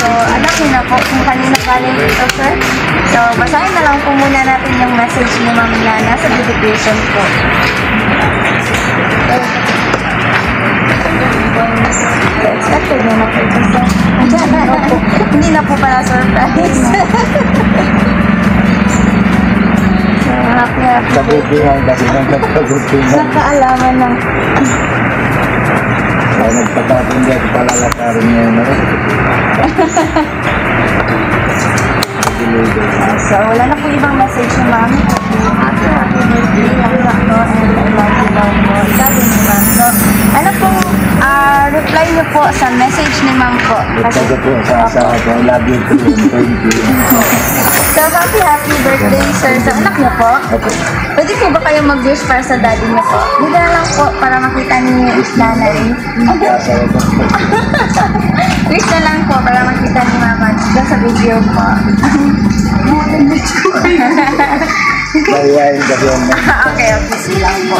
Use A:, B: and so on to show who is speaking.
A: So, alam niyo na po kung kanina galing ito, sir. So, basahin na lang po muna natin yung message ni Ma'am na nasa dedication po. Expected na na po ito, sir. Hindi na po pala surprise. So, happy.
B: Kabutihan kasi ng kabutihan.
A: Nakaalaman ng...
B: Kaya nagpatapon dyan, palalakarin niya yun.
A: So, wala na po ibang message ni Ma'am. Happy birthday lang sakto and I love you daw po. Sabi ni Ma'am. So, ano pong reply niyo po sa message ni Ma'am po?
B: Ito po sa asawa ko, love you too. Thank you.
A: So, happy birthday, sir. Sa anak niyo po?
B: Okay.
A: Pwede po ba kayo mag-wish para sa daddy niyo po? Dito na lang po para makita niyo yung nanay.
B: Asawa ko.
A: Wish na lang po para makita ni Mama dito sa video po.
B: Bayain kasi yun.
A: Okay, silang po.